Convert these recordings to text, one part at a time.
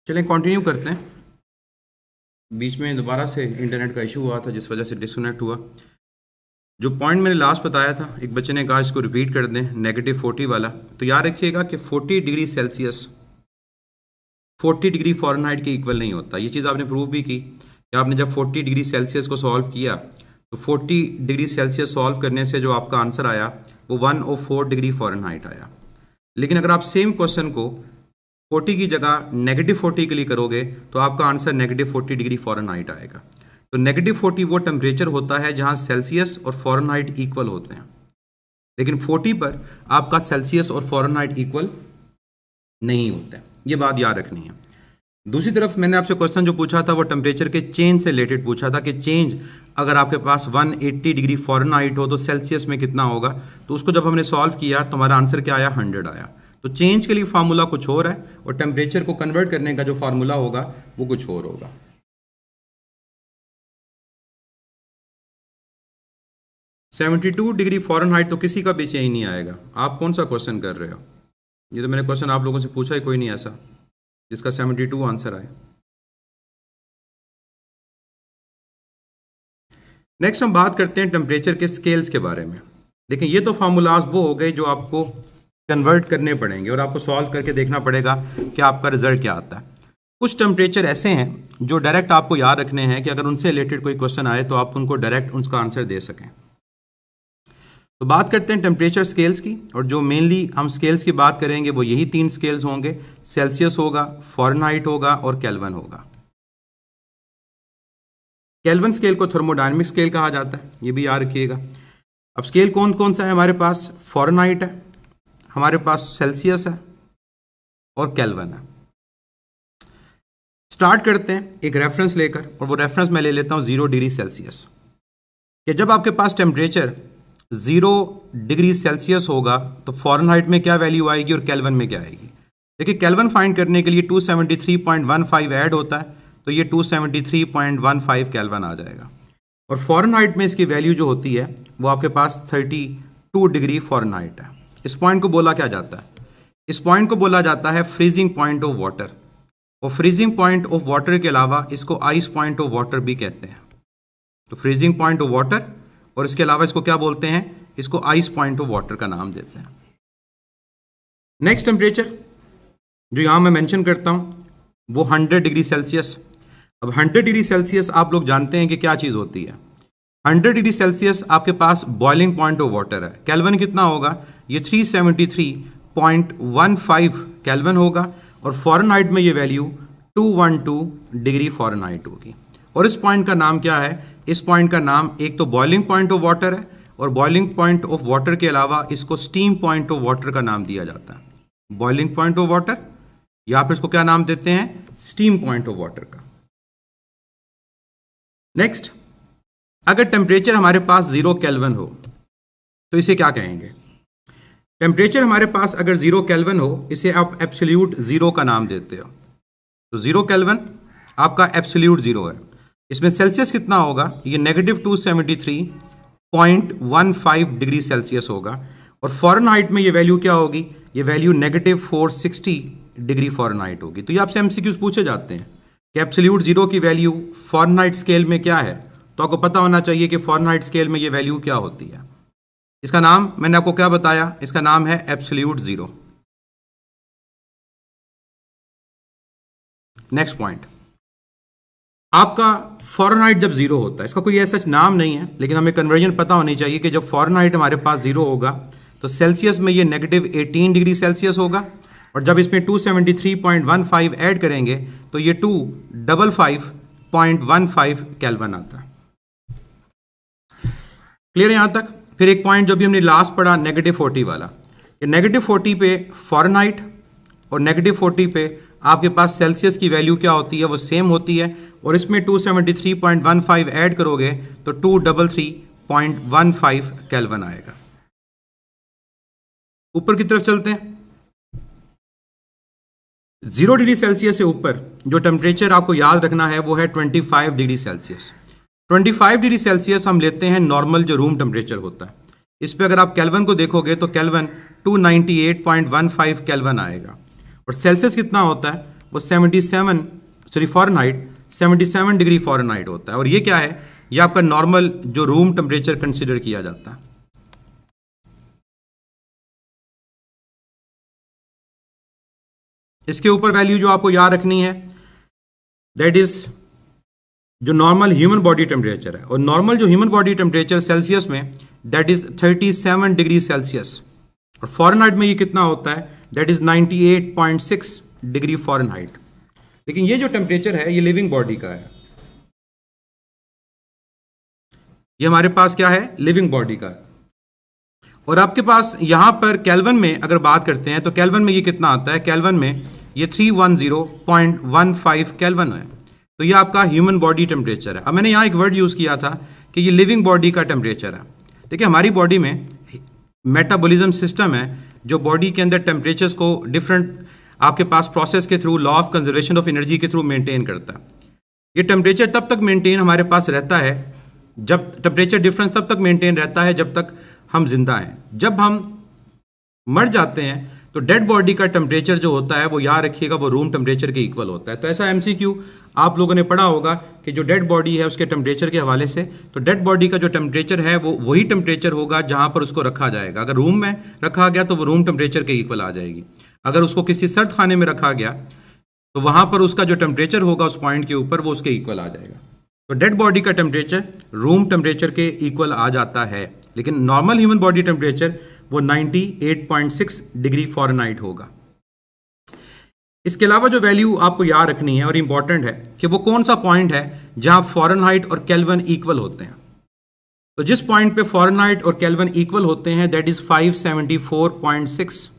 चलें कंटिन्यू करते हैं। बीच में दोबारा से इंटरनेट का इशू हुआ था जिस वजह से डिस्कनेक्ट हुआ। जो पॉइंट मैंने लास्ट बताया था, एक बच्चे ने कहा इसको रिपीट कर दें, -40 वाला। तो याद रखिएगा कि 40 डिग्री सेल्सियस 40 डिग्री फ़ारेनहाइट के इक्वल नहीं होता। ये चीज़ आपने प्रूव भी की कि आपने जब 40 डिग्री सेल्सियस को सॉल्व किया तो 40 डिग्री सेल्सियस सॉल्व करने से जो आपका आंसर आया वो 104 डिग्री फ़ारेनहाइट आया। लेकिन अगर आप सेम क्वेश्चन को 40 की जगह -40 के लिए करोगे तो आपका आंसर -40 डिग्री फ़ारेनहाइट आएगा। तो -40 वो टेम्परेचर होता है जहां सेल्सियस और फ़ारेनहाइट इक्वल होते हैं, लेकिन 40 पर आपका सेल्सियस और फ़ारेनहाइट इक्वल नहीं होता है। ये बात याद रखनी है। दूसरी तरफ मैंने आपसे क्वेश्चन जो पूछा था वो टेम्परेचर के चेंज से रिलेटेड पूछा था कि चेंज अगर आपके पास 180 डिग्री फ़ारेनहाइट हो तो सेल्सियस में कितना होगा। तो उसको जब हमने सॉल्व किया तो हमारा आंसर क्या आया, 100 आया। तो चेंज के लिए फार्मूला कुछ और है और टेम्परेचर को कन्वर्ट करने का जो फार्मूला होगा वो कुछ और होगा। -72 डिग्री फ़ारेनहाइट तो किसी का भी चेंज नहीं आएगा। आप कौन सा क्वेश्चन कर रहे हो? ये तो मैंने क्वेश्चन आप लोगों से पूछा ही कोई नहीं ऐसा जिसका 72 आंसर आए। नेक्स्ट हम बात करते हैं टेम्परेचर के स्केल्स के बारे में। देखिए ये तो फार्मूलाज वो हो गए जो आपको कन्वर्ट करने पड़ेंगे और आपको सॉल्व करके देखना पड़ेगा कि आपका रिजल्ट क्या आता है। कुछ टेम्परेचर ऐसे हैं जो डायरेक्ट आपको याद रखने हैं कि अगर उनसे रिलेटेड कोई क्वेश्चन आए तो आप उनको डायरेक्ट उसका आंसर दे सकें। तो बात करते हैं टेम्परेचर स्केल्स की, और जो मेनली हम स्केल्स की बात करेंगे वो यही 3 स्केल्स होंगे, सेल्सियस होगा, फ़ारेनहाइट होगा और केल्विन होगा। केल्विन स्केल को थर्मोडायनेमिक स्केल कहा जाता है, ये भी याद रखिएगा। अब स्केल कौन कौन सा है हमारे पास? फ़ारेनहाइट है, हमारे पास सेल्सियस है और केल्विन है। स्टार्ट करते हैं एक रेफरेंस लेकर, और वो रेफरेंस मैं ले लेता हूँ 0 डिग्री सेल्सियस। कि जब आपके पास टेम्परेचर 0 डिग्री सेल्सियस होगा तो फ़ारेनहाइट में क्या वैल्यू आएगी और केल्विन में क्या आएगी। देखिए केल्विन फाइंड करने के लिए 273.15 ऐड होता है, तो ये 273.15 केल्विन आ जाएगा। और फ़ारेनहाइट में इसकी वैल्यू जो होती है वो आपके पास 32 डिग्री फ़ारेनहाइट है। इस पॉइंट को बोला क्या जाता है? इस पॉइंट को बोला जाता है फ्रीजिंग पॉइंट ऑफ वाटर, और फ्रीजिंग पॉइंट ऑफ वाटर के अलावा इसको आइस पॉइंट ऑफ वाटर भी कहते हैं। तो फ्रीजिंग पॉइंट ऑफ वाटर और इसके अलावा इसको क्या बोलते हैं? इसको आइस पॉइंट ऑफ वाटर का नाम देते हैं। नेक्स्ट टेम्परेचर जो यहां मैं मेंशन करता हूं वो 100 डिग्री सेल्सियस। अब 100 डिग्री सेल्सियस आप लोग जानते हैं कि क्या चीज होती है। 100 डिग्री सेल्सियस आपके पास बॉइलिंग पॉइंट ऑफ वाटर है। केल्विन कितना होगा? ये 373.15 केल्विन होगा, और फ़ारेनहाइट में ये वैल्यू 212 डिग्री फ़ारेनहाइट होगी। और इस पॉइंट का नाम क्या है? इस पॉइंट का नाम एक तो बॉइलिंग पॉइंट ऑफ वाटर है, और बॉइलिंग पॉइंट ऑफ वाटर के अलावा इसको स्टीम पॉइंट ऑफ वाटर का नाम दिया जाता है। बॉइलिंग पॉइंट ऑफ वाटर, या फिर इसको क्या नाम देते हैं? स्टीम पॉइंट ऑफ वाटर का। नेक्स्ट, अगर टेम्परेचर हमारे पास 0 केल्विन हो तो इसे क्या कहेंगे? टेम्परेचर हमारे पास अगर 0 केल्विन हो, इसे आप एब्सोल्यूट 0 का नाम देते हो। तो 0 केल्विन आपका एब्सोल्यूट 0 है। इसमें सेल्सियस कितना होगा? ये -273.15 डिग्री सेल्सियस होगा, और फ़ारेनहाइट में ये वैल्यू क्या होगी? ये वैल्यू -460 डिग्री फ़ारेनहाइट होगी। तो ये आपसे एमसीक्यूज पूछे जाते हैं कि एब्सोल्यूट 0 की वैल्यू फ़ारेनहाइट स्केल में क्या है, तो आपको पता होना चाहिए कि फ़ारेनहाइट स्केल में ये वैल्यू क्या होती है। इसका नाम मैंने आपको क्या बताया? इसका नाम है एब्सोल्यूट 0। नेक्स्ट पॉइंट, आपका फ़ारेनहाइट जब 0 होता है, इसका कोई ऐसा नाम नहीं है, लेकिन हमें कन्वर्जन पता होनी चाहिए कि जब फ़ारेनहाइट हमारे पास 0 होगा तो सेल्सियस में ये -18 डिग्री सेल्सियस होगा, और जब इसमें 273.15 ऐड करेंगे तो ये 255.15 केल्विन आता है। क्लियर है यहां तक? फिर एक पॉइंट जो भी हमने लास्ट पढ़ा -40 वाला, कि -40 पे फ़ारेनहाइट और -40 पे आपके पास सेल्सियस की वैल्यू क्या होती है? वो सेम होती है, और इसमें 273.15 ऐड करोगे तो 233.15 केल्विन आएगा। ऊपर की तरफ चलते हैं। 0 डिग्री सेल्सियस से ऊपर जो टेम्परेचर आपको याद रखना है वो है 25 डिग्री सेल्सियस। 25 डिग्री सेल्सियस हम लेते हैं नॉर्मल जो रूम टेम्परेचर होता है। इस पे अगर आप केल्विन को देखोगे तो केल्विन 298.15 केल्विन आएगा, और सेल्सियस कितना होता है? वो 77 डिग्री फ़ारेनहाइट होता है। और ये क्या है, ये आपका नॉर्मल जो रूम टेम्परेचर कंसिडर किया जाता है। इसके ऊपर वैल्यू जो आपको याद रखनी है, दैट इज जो नॉर्मल ह्यूमन बॉडी टेम्परेचर है, और नॉर्मल जो ह्यूमन बॉडी टेम्परेचर सेल्सियस में दैट इज 37 डिग्री सेल्सियस, और फ़ारेनहाइट में ये कितना होता है, दैट इज 98.6 डिग्री फ़ारेनहाइट। लेकिन ये जो टेम्परेचर है ये लिविंग बॉडी का है, ये हमारे पास क्या है, लिविंग बॉडी का। और आपके पास यहां पर केल्विन में अगर बात करते हैं तो केल्विन में ये कितना आता है, केल्विन में ये 310.15 केल्विन है। तो ये आपका ह्यूमन बॉडी टेम्परेचर है। अब मैंने यहाँ एक वर्ड यूज़ किया था कि ये लिविंग बॉडी का टेम्परेचर है। देखिए हमारी बॉडी में मेटाबॉलिज्म सिस्टम है जो बॉडी के अंदर टेम्परेचर्स को डिफरेंट आपके पास प्रोसेस के through, law of conservation of energy के थ्रू मेंटेन करता है। ये टेम्परेचर तब तक मेंटेन हमारे पास रहता है, जब टेम्परेचर डिफरेंस तब तक मेंटेन रहता है जब तक हम जिंदा हैं। जब हम मर जाते हैं तो डेड बॉडी का टेम्परेचर जो होता है वो याद रखिएगा वो रूम टेम्परेचर के इक्वल होता है। तो ऐसा एमसीक्यू आप लोगों ने पढ़ा होगा कि जो डेड बॉडी है उसके टेम्परेचर के हवाले से, तो डेड बॉडी का जो टेम्परेचर है वो वही टेम्परेचर होगा जहां पर उसको रखा जाएगा। अगर रूम में रखा गया तो वो रूम टेम्परेचर के इक्वल आ जाएगी। अगर उसको किसी सर्द खाने में रखा गया तो वहां पर उसका जो टेम्परेचर होगा उस पॉइंट के ऊपर वो उसके इक्वल आ जाएगा। तो डेड बॉडी का टेम्परेचर रूम टेम्परेचर के इक्वल आ जाता है, लेकिन नॉर्मल ह्यूमन बॉडी टेम्परेचर वो 98.6 डिग्री फ़ारेनहाइट होगा। इसके अलावा जो वैल्यू आपको याद रखनी है और इंपॉर्टेंट है कि वो कौन सा पॉइंट है जहां फ़ारेनहाइट और केल्विन इक्वल होते हैं। तो जिस पॉइंट पे फ़ारेनहाइट और केल्विन इक्वल होते हैं दैट इज 574.6,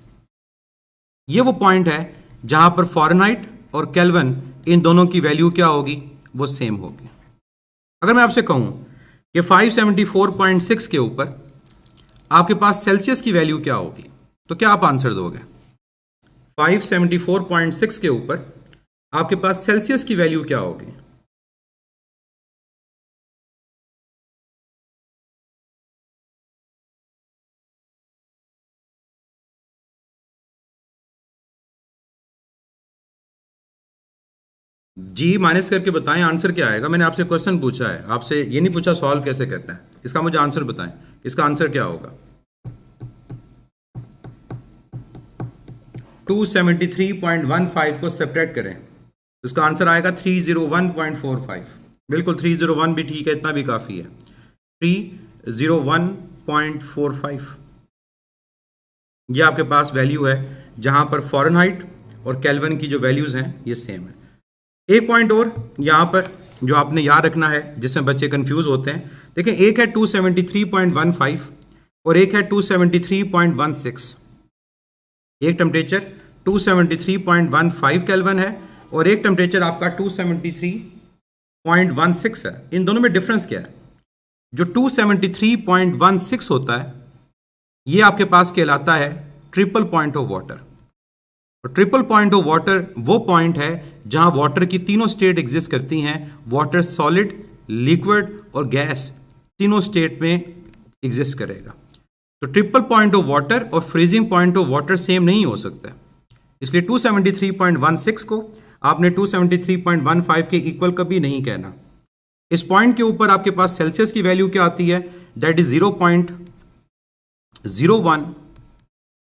ये वो पॉइंट है जहां पर फ़ारेनहाइट और केल्विन इन दोनों की वैल्यू क्या होगी, वो सेम होगी। अगर मैं आपसे कहूं कि 574.6 के ऊपर आपके पास सेल्सियस की वैल्यू क्या होगी, तो क्या आप आंसर दोगे? 574.6 के ऊपर आपके पास सेल्सियस की वैल्यू क्या होगी? जी माइनस करके बताएं आंसर क्या आएगा। मैंने आपसे क्वेश्चन पूछा है, आपसे ये नहीं पूछा सॉल्व कैसे करना है। इसका मुझे आंसर बताएं, इसका आंसर क्या होगा? 273.15 को सेपरेट करें तो इसका आंसर आएगा 301.45। बिल्कुल 301 भी ठीक है, इतना भी काफ़ी है। 301.45 ये आपके पास वैल्यू है जहां पर फ़ारेनहाइट और केल्विन की जो वैल्यूज़ हैं ये सेम है। एक पॉइंट और यहाँ पर जो आपने याद रखना है जिसमें बच्चे कंफ्यूज होते हैं, देखिए एक है 273.15 और एक है 273.16। एक टेम्परेचर 273.15 केल्विन है और एक टेम्परेचर आपका 273.16 है। इन दोनों में डिफरेंस क्या है? जो 273.16 होता है ये आपके पास कहलाता है ट्रिपल पॉइंट ऑफ वाटर। और ट्रिपल पॉइंट ऑफ वाटर वो पॉइंट है जहां वाटर की तीनों स्टेट एग्जिस्ट करती हैं। वाटर सॉलिड, लिक्विड और गैस तीनों स्टेट में एग्जिस्ट करेगा। तो ट्रिपल पॉइंट ऑफ वाटर और freezing point of water same नहीं हो सकता, इसलिए 273.16 को आपने 273.15 के इक्वल कभी नहीं कहना। इस पॉइंट के ऊपर आपके पास सेल्सियस की वैल्यू क्या आती है, दैट इज 0.01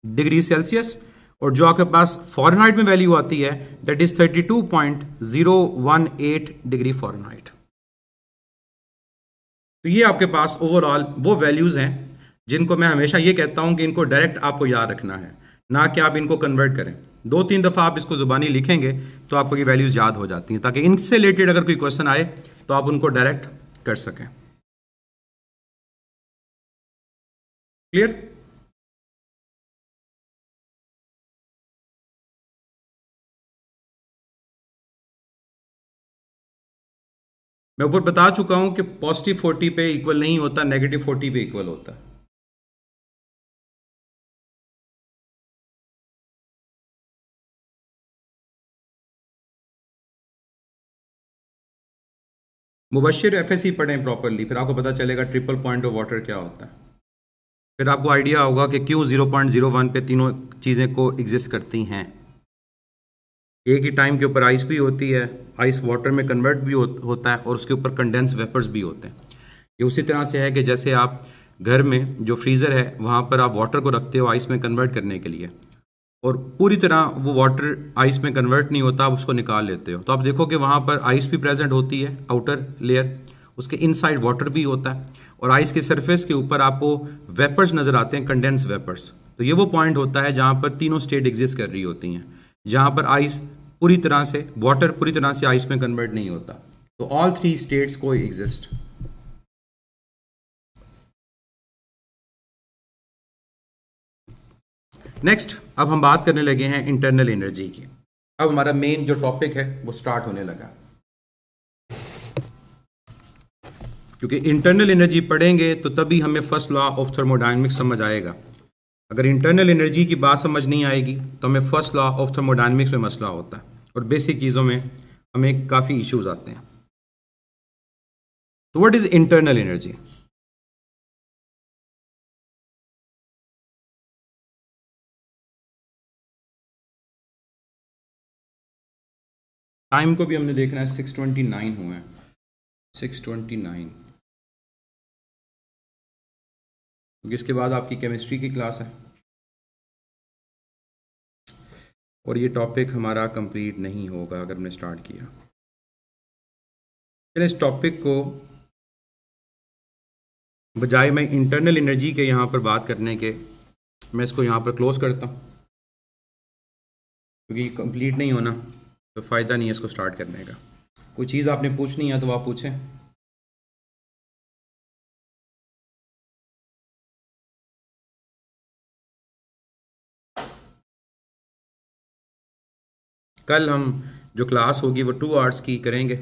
डिग्री सेल्सियस, और जो आपके पास फ़ारेनहाइट में वैल्यू आती है दैट इज 32.018 डिग्री फ़ारेनहाइट। तो ये आपके पास ओवरऑल वो वैल्यूज़ हैं जिनको मैं हमेशा ये कहता हूं कि इनको डायरेक्ट आपको याद रखना है, ना कि आप इनको कन्वर्ट करें। 2-3 दफ़ा आप इसको ज़ुबानी लिखेंगे तो आपको ये वैल्यूज़ याद हो जाती हैं, ताकि इनसे रिलेटेड अगर कोई क्वेश्चन आए तो आप उनको डायरेक्ट कर सकें। क्लियर? मैं ऊपर बता चुका हूं कि पॉजिटिव 40 पे इक्वल नहीं होता, नेगेटिव 40 पे इक्वल होता है। मुबशिर एफएससी पढ़ें प्रॉपरली, फिर आपको पता चलेगा ट्रिपल पॉइंट ऑफ वाटर क्या होता है। फिर आपको आइडिया होगा कि क्यों 0.01 पे तीनों चीज़ें को एग्जिस्ट करती हैं। एक ही टाइम के ऊपर आइस भी होती है, आइस वाटर में कन्वर्ट भी होता है, और उसके ऊपर कंडेंस वेपर्स भी होते हैं। ये उसी तरह से है कि जैसे आप घर में जो फ्रीज़र है वहाँ पर आप वाटर को रखते हो आइस में कन्वर्ट करने के लिए, और पूरी तरह वो वाटर आइस में कन्वर्ट नहीं होता, आप उसको निकाल लेते हो, तो आप देखो कि वहाँ पर आइस भी प्रेजेंट होती है, आउटर लेयर, उसके इनसाइड वाटर भी होता है, और आइस की सरफेस के ऊपर आपको वेपर्स नज़र आते हैं, कंडेंस वेपर्स। तो ये वो पॉइंट होता है जहाँ पर तीनों स्टेट एग्जिस्ट कर रही होती हैं, जहाँ पर आइस पूरी तरह से, वाटर पूरी तरह से आइस में कन्वर्ट नहीं होता। तो ऑल थ्री स्टेट्स को एग्जिस्ट। नेक्स्ट, अब हम बात करने लगे हैं इंटरनल एनर्जी की। अब हमारा मेन जो टॉपिक है वो स्टार्ट होने लगा, क्योंकि इंटरनल एनर्जी पढ़ेंगे तो तभी हमें फर्स्ट लॉ ऑफ थर्मोडायनेमिक्स समझ आएगा। अगर इंटरनल एनर्जी की बात समझ नहीं आएगी तो हमें फर्स्ट लॉ ऑफ थर्मोडायनेमिक्स में मसला होता है, और बेसिक चीज़ों में हमें काफ़ी इश्यूज आते हैं। तो what is internal energy? Time को भी हमने देखना है, 6:29 हुआ है, 6:29, क्योंकि इसके बाद आपकी केमिस्ट्री की क्लास है और ये टॉपिक हमारा कंप्लीट नहीं होगा अगर हमने स्टार्ट किया। फिर इस टॉपिक को बजाय मैं इंटरनल एनर्जी के यहाँ पर बात करने के, मैं इसको यहाँ पर क्लोज करता हूँ, क्योंकि कंप्लीट नहीं होना तो फ़ायदा नहीं है इसको स्टार्ट करने का। कोई चीज़ आपने पूछनी है तो आप पूछें। कल हम जो क्लास होगी वो 2 आवर्स की करेंगे,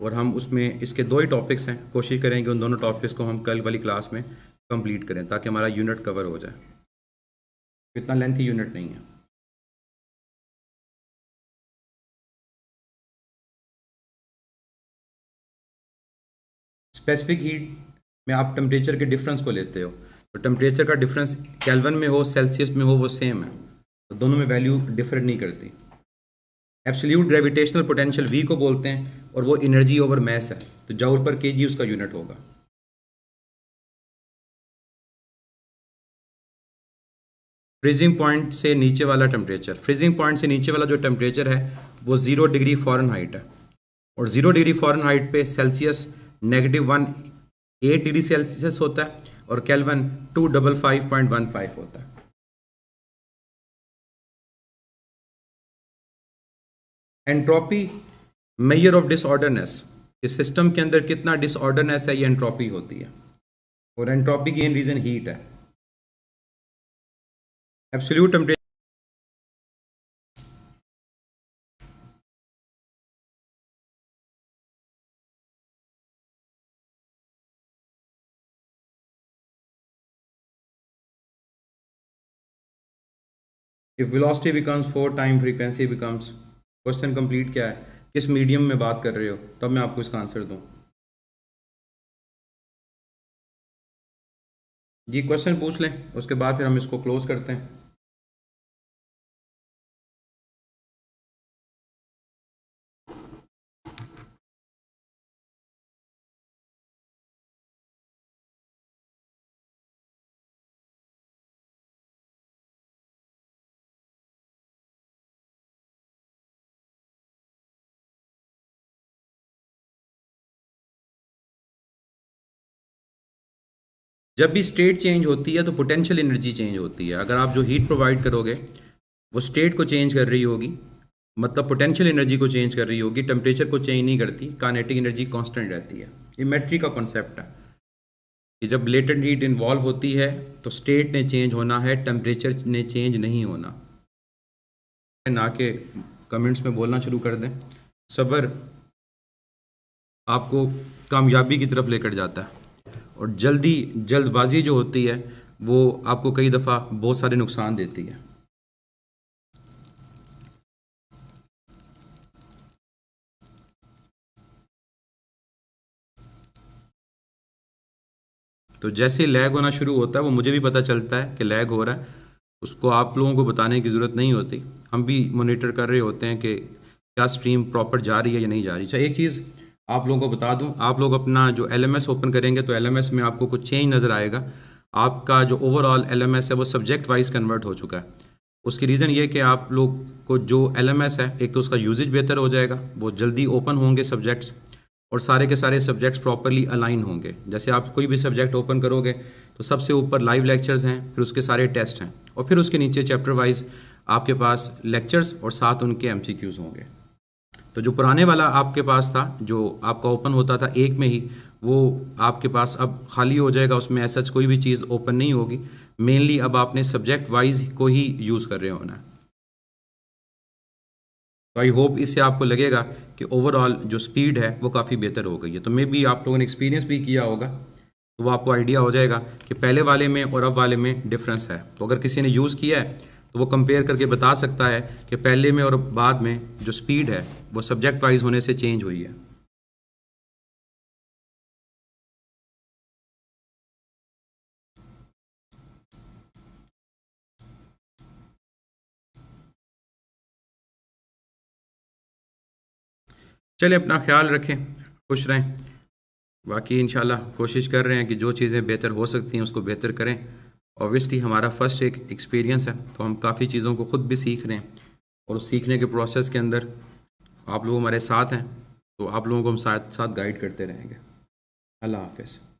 और हम उसमें इसके 2 ही टॉपिक्स हैं, कोशिश करेंगे उन दोनों टॉपिक्स को हम कल वाली क्लास में कंप्लीट करें ताकि हमारा यूनिट कवर हो जाए। इतना लेंथी यूनिट नहीं है। स्पेसिफिक हीट में आप टेम्परेचर के डिफरेंस को लेते हो, तो टेम्परेचर का डिफरेंस केल्विन में हो, सेल्सियस में हो, वो सेम है, तो दोनों में वैल्यू डिफरेंट नहीं करती। एब्सोल्यूट ग्रेविटेशनल पोटेंशियल वी को बोलते हैं, और वो एनर्जी ओवर मैस है, तो जूल पर केजी उसका यूनिट होगा। फ्रीजिंग पॉइंट से नीचे वाला टेम्परेचर, फ्रीजिंग पॉइंट से नीचे वाला जो टेम्परेचर है वो 0 डिग्री फ़ारेनहाइट है, और 0 डिग्री फ़ारेनहाइट पे सेल्सियस -1 डिग्री सेल्सियस होता है, और केल्विन 255.15 होता है। एंट्रोपी मेजर ऑफ डिसऑर्डरनेस, इस सिस्टम के अंदर कितना डिसऑर्डरनेस है, ये एंट्रोपी होती है, और एंट्रोपी की रीजन हीट है। Absolute temperature, if velocity becomes 4 time frequency becomes, question complete क्या है, किस मीडियम में बात कर रहे हो, तब मैं आपको इसका आंसर दूं। जी क्वेश्चन पूछ लें, उसके बाद फिर हम इसको क्लोज करते हैं। जब भी स्टेट चेंज होती है तो पोटेंशियल एनर्जी चेंज होती है। अगर आप जो हीट प्रोवाइड करोगे वो स्टेट को चेंज कर रही होगी, मतलब पोटेंशियल एनर्जी को चेंज कर रही होगी, टेम्परेचर को चेंज नहीं करती, काइनेटिक एनर्जी कांस्टेंट रहती है। ये मेट्री का कॉन्सेप्ट है कि जब लेटेंट हीट इन्वॉल्व होती है तो स्टेट ने चेंज होना है, टेम्परेचर ने चेंज नहीं होना। ना कि कमेंट्स में बोलना शुरू कर दें। सब्र आपको कामयाबी की तरफ लेकर जाता है, और जल्दबाजी जो होती है वो आपको कई दफ़ा बहुत सारे नुकसान देती है। तो जैसे लैग होना शुरू होता है वो मुझे भी पता चलता है कि लैग हो रहा है, उसको आप लोगों को बताने की ज़रूरत नहीं होती, हम भी मोनीटर कर रहे होते हैं कि क्या स्ट्रीम प्रॉपर जा रही है या नहीं जा रही। अच्छा, एक चीज़ आप लोगों को बता दूं, आप लोग अपना जो LMS ओपन करेंगे तो LMS में आपको कुछ चेंज नज़र आएगा। आपका जो ओवरऑल LMS है वो सब्जेक्ट वाइज कन्वर्ट हो चुका है। उसकी रीज़न ये कि आप लोग को जो LMS है, एक तो उसका यूजेज बेहतर हो जाएगा, वो जल्दी ओपन होंगे सब्जेक्ट्स, और सारे के सारे सब्जेक्ट्स प्रॉपरली अलाइन होंगे। जैसे आप कोई भी सब्जेक्ट ओपन करोगे तो सबसे ऊपर लाइव लेक्चर्स हैं, फिर उसके सारे टेस्ट हैं, और फिर उसके नीचे चैप्टर वाइज आपके पास लेक्चर्स और साथ उनके MCQs होंगे। तो जो पुराने वाला आपके पास था, जो आपका ओपन होता था एक में ही, वो आपके पास अब खाली हो जाएगा, उसमें ऐसा कोई भी चीज़ ओपन नहीं होगी। मेनली अब आपने सब्जेक्ट वाइज को ही यूज़ कर रहे होना है। तो आई होप इससे आपको लगेगा कि ओवरऑल जो स्पीड है वो काफ़ी बेहतर हो गई है। तो मे बी आप लोगों ने एक्सपीरियंस भी किया होगा, तो वो आपको आइडिया हो जाएगा कि पहले वाले में और अब वाले में डिफरेंस है। तो अगर किसी ने यूज़ किया है तो वो कंपेयर करके बता सकता है कि पहले में और बाद में जो स्पीड है वो सब्जेक्ट वाइज होने से चेंज हुई है। चलिए, अपना ख्याल रखें, खुश रहें। बाकी इंशाल्लाह कोशिश कर रहे हैं कि जो चीज़ें बेहतर हो सकती हैं उसको बेहतर करें। ऑब्वियसली हमारा फर्स्ट एक एक्सपीरियंस है, तो हम काफ़ी चीज़ों को ख़ुद भी सीख रहे हैं, और उस सीखने के प्रोसेस के अंदर आप लोग हमारे साथ हैं, तो आप लोगों को हम साथ साथ गाइड करते रहेंगे। अल्लाह हाफ़िज़।